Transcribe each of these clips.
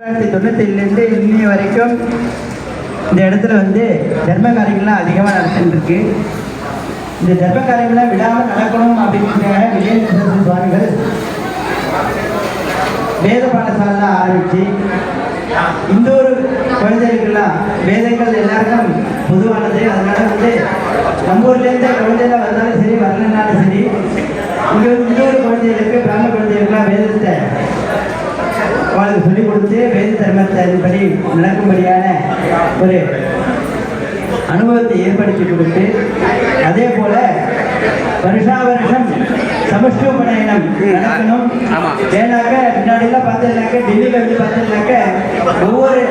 1997 இன்னி வரைக்கும் இந்த இடத்துல தர்ம காரியங்கள்லாம் அதிகமாக நடந்துட்டு இருக்கு. இந்த தர்ம காரியங்கள்லாம் விடாமல் நடக்கணும் அப்படிங்கிறதுக்காக விஜயேந்திர சுவாமிகள் வேத பாடசாலை ஆரம்பித்து இந்த ஒரு குழந்தைகளுக்கெல்லாம் வேதங்கள் எல்லாருக்கும் பொதுவானது. அதனால நம்ம ஊர்லேருந்து குழந்தைகள் வந்தாலும் சரி வரலனாலும் சரி இங்கே இந்த ஒரு குழந்தைகளுக்கு பிராமண குழந்தைகளுக்கெல்லாம் வேதத்தை அவளுக்கு சொல்லிக் கொடுத்து வேத தர்மத்தின்படி நடக்கும்படியான ஒரு அனுபவத்தை ஏற்படுத்தி கொடுத்து, அதே போல வருஷா வருஷம் சமஷ்டோபநயனம் நடக்கணும். ஏன்னாக்க முன்னாடிலாம் பார்த்தீங்கன்னாக்க டெல்லியில் பார்த்தீங்கன்னாக்க ஒவ்வொரு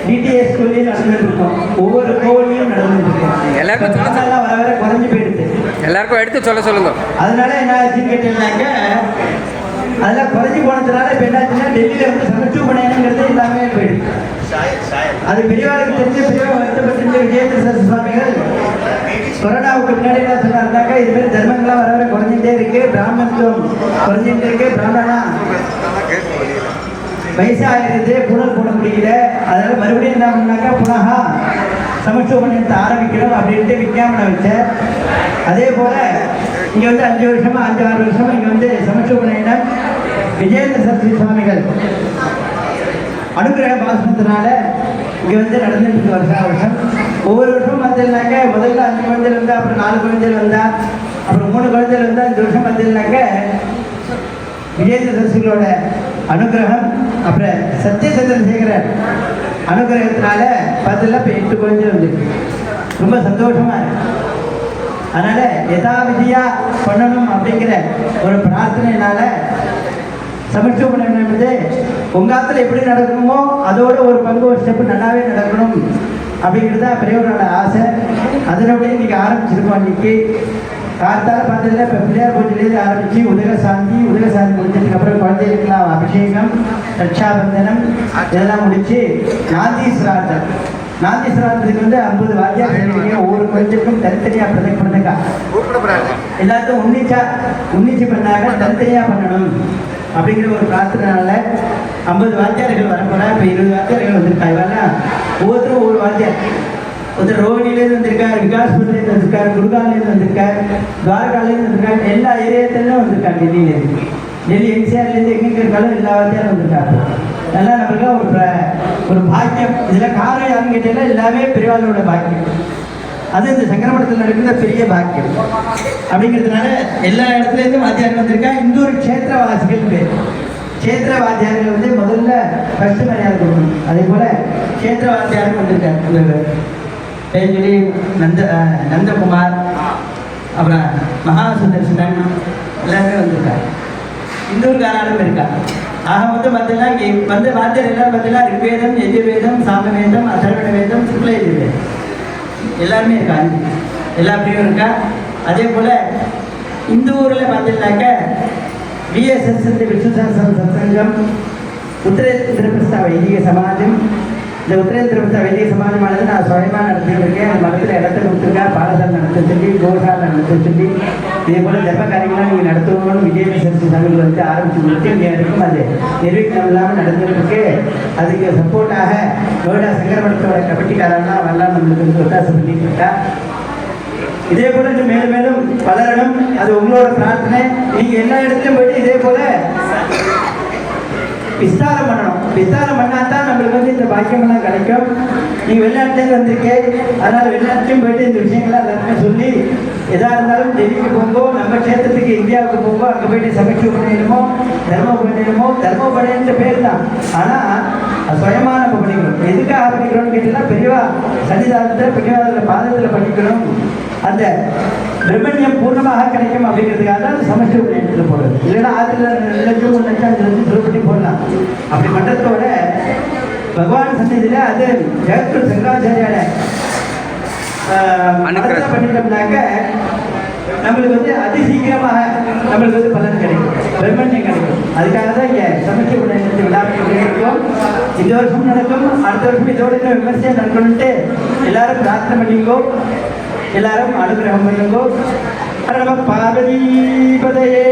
டிடிஎஸ் ஸ்கூல்லையும் நடந்துட்டு இருக்கோம், ஒவ்வொரு கோவிலையும் நடந்துட்டு இருக்கோம். எல்லாருக்கும் வர வர குறைஞ்சு போயிடுது. எல்லாருக்கும் எடுத்து சொல்லுங்க. அதனால என்ன ஆச்சுன்னு கேட்டீங்கன்னாக்க அதெல்லாம் குறைஞ்சி போனதுனால இப்போ என்னாச்சுன்னா டெல்லியில் சமஷ்டோபநயனங்கிறது எல்லாமே போயிடுது. அது பெரியவாளுக்கு தெரிஞ்ச பெரியவா வருத்தப்பட்டிருந்த விஜயேந்திர சுவாமிகள் கொரோனாவுக்கு முன்னாடி என்ன சொன்னாருனாக்கா இதுமாதிரி தர்மங்கள்லாம் வர வர குறைஞ்சிட்டே இருக்கு, பிராமணத்துவம் குறைஞ்சிட்டே இருக்கு, பிராமணா வயசாகிறது, புனல் போட முடியல, அதனால மறுபடியும் என்ன பண்ணாக்கா புனகா சமஷ்டோபநயனத்தை ஆரம்பிக்கணும் அப்படின்ட்டு விஞ்ஞாபனம் வச்சார். அதே போல இங்கே 5 வருஷமா 5-6 வருஷமா இங்கே சமஷ்டோபநயனம் விஜயேந்திர சரஸ்வதி சுவாமிகள் அனுகிரக பாசனத்தினால இங்கே நடந்துட்டு இருக்கு வருஷா வருஷம். ஒவ்வொரு வருஷமும் பார்த்தீங்கன்னாக்க முதல்ல 5 குழந்தைகள் வந்தால், அப்புறம் 4 குழந்தைகள் வந்தால், அப்புறம் 3 குழந்தைகள் வந்தால், 5 வருஷம் பார்த்தீங்கன்னாக்க விஜயேந்திர சரஸ்வதிகளோட அனுகிரகம், அப்புறம் சத்யசந்திரசேகரர் அனுகிரகத்தினால பார்த்தீங்கன்னா இப்போ 8 குழந்தைகள் வந்துருக்கு. ரொம்ப சந்தோஷமாக இருக்கு. அதனால யதாவிதியா பண்ணணும் அப்படிங்கிற ஒரு பிரார்த்தனையினால சமஷ்டோபநயனம் உங்காத்துல எப்படி நடக்கணுமோ அதோட ஒரு பங்கு ஒரு ஸ்டெப்பு நல்லாவே நடக்கணும் அப்படிங்கிறத பெரியவரோட ஆசை. அதனோடய இன்னைக்கு ஆரம்பிச்சிருக்கோம். இன்னைக்கு காத்தால பார்த்ததுல இப்போ பிள்ளையார் பூஜையிலேருந்து ஆரம்பித்து உதகசாந்தி முடிச்சதுக்கு அப்புறம் குழந்தைகளுக்கெல்லாம் அபிஷேகம், ரட்சாபந்தனம் இதெல்லாம் முடித்து நாந்தீஸ்வராத்துக்கு 50 வாத்தியார் சேர்த்துக்கீங்க. ஒவ்வொரு குழந்தைக்கும் தனித்தனியாக பிரதேகப்படுத்துக்கா எல்லாத்தையும் உன்னிச்சு பண்ணாங்க, தனித்தனியாக பண்ணணும் அப்படிங்கிற ஒரு பிரார்த்தனைனால 50 வாத்தியார்கள் வரப்போறா. இப்போ 20 வாத்தியார்கள் வந்திருக்கா. இவெல்லாம் ஒவ்வொருத்தரும் ஒவ்வொரு வாத்தியார். ஒருத்தர் ரோஹினிலேருந்து வந்திருக்கார், விகாஸ்பூர்லேருந்து வந்திருக்கார், குருகான்லேருந்து வந்திருக்கார், துவாரகாலேருந்து வந்திருக்காரு, எல்லா ஏரியாத்துலேயும் வந்திருக்காங்க. டெல்லி என்சிஆர்லேருந்து எங்கே இருக்காலும் எல்லா வாத்தியாரும் வந்திருக்காரு. அதெல்லாம் நம்மளுக்கு ஒரு பாக்கியம். இதில் காரணம் யாருன்னு கேட்டீங்கன்னா எல்லாமே பெரியவாளோட பாக்கியம். அது இந்த சங்கரமடத்தில் நடக்கிற பெரிய பாக்கியம் அப்படிங்கிறதுனால எல்லா இடத்துலேருந்து வாத்தியார்கள் வந்திருக்கா. இந்த ஒரு க்ஷேத்திரவாசிகள் பேர். க்ஷேத்திர வாத்தியார்கள் முதல்ல ஃபஸ்ட்டு மரியாதை கொடுக்கணும். அதே போல் க்ஷேத்திர வாத்தியாரும் வந்திருக்காரு. சொல்லி நந்தகுமார், அப்புறம் மகாசுதர்சனன் எல்லாருமே வந்திருக்காரு. இந்தூர்காராலும் இருக்காங்க. ஆக பார்த்தீங்கன்னா இங்கே வாத்தியார் எல்லாரும் பார்த்தீங்கன்னா ரிக்வேதம், யஜுர்வேதம், சாமவேதம், அதர்வண வேதம், சுக்ல யஜுர்வேதம் எல்லாருமே இருக்காங்க. எல்லா பிரிவும் இருக்கா. அதே போல் இந்த ஊரில் பார்த்தீங்கன்னாக்க விஎஸ்எஸ் விஷ்ணுசாஸ்திரம் சத்சங்கம், உத்தரேந்திரபிரஸ்த வைதிக சமாஜம். இந்த உத்தரேந்திரபிரஸ்த வைதிக சமாஜமானது நான் சுயமாக நடத்திட்டு இருக்கேன். அந்த மதத்தில் இடத்த கொடுத்துருக்கேன், பாடசாலை நடத்த சொல்லி, கோசாலை நடத்த சொல்லி, இதே போல் தர்ம காரியங்களாம் நீங்கள் நடத்துவோம்னு விஜயேந்திர சரஸ்வதி சங்கங்கள் ஆரம்பித்து கொடுத்து இங்கே இருக்கும். அது நிர்வீக்கம் இல்லாமல் நடந்துட்டு இருக்கு. அதுக்கு சப்போர்ட்டாக நோய்டா சங்கரமடத்தோட கமிட்டிக்காரெல்லாம் வரலாம் நம்மளுக்கு ஒத்தாசம் பண்ணிட்டு இருக்கா. இதே போல இன்னும் மேலும் மேலும் வளரணும். அது உங்களோட பிரார்த்தனை. நீங்கள் எல்லா இடத்துலையும் போயிட்டு இதே போல விஸ்தாரம் பண்ணணும். விஸ்தாரம் பண்ணாதான் நம்மளுக்கு இந்த பாக்கியமெல்லாம் கிடைக்கும். நீங்கள் வெளிநாட்டிலேருந்து வந்திருக்கேன், அதனால் வெளிநாட்டிலையும் போயிட்டு இந்த விஷயங்கள்லாம் எல்லாருமே சொல்லி எதாக இருந்தாலும் டெல்லிக்கு போங்கோ, நம்ம க்ஷேத்திரத்துக்கு இந்தியாவுக்கு போங்கோ, அங்கே போயிட்டு சமஷ்டோபநயனமோ தர்மோபநயனன்ற பேர் தான். ஆனால் அது சுயமான பண்ணிக்கணும். எதுக்காக பண்ணிக்கணும்னு கேட்டீங்கன்னா பெரியவா சன்னிதானத்தில் பெரியவாதில் பாதத்தில் பண்ணிக்கணும். அந்த பிரம்மண்யம் பூர்ணமாக கிடைக்கும் அப்படிங்கிறதுக்காக தான் சமஷ்டோபநயனத்தில் போடுறது. இல்லைன்னா 2 லட்சம் 3 லட்சம் 5 லட்சம் செலவு பண்ணி போடலாம். அப்படி பண்ணுறதோட பகவான் சன்னிதியில் அது ஜெகத்குரு சங்கராச்சாரியால பண்ணிட்டோம்னாக்க நம்மளுக்கு அதிசீக்கிரமாக நம்மளுக்கு பலன் கிடைக்கும், பிரம்மண்யம் கிடைக்கும். அதுக்காக தான் இங்கே சமஷ்டோபநயனத்தை விழாக்கள் இருக்கும். இந்த வருஷம் நடக்கும், அடுத்த வருஷம் இதோட இன்னும் விமர்சையாக நடக்கணும்ட்டு எல்லாரும் பிரார்த்தனை பண்ணிக்கோ, எல்லாரும் அனுகிரகம் பண்ணுங்கோ. நம பார்வதி பதையே.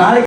நாளைக்கு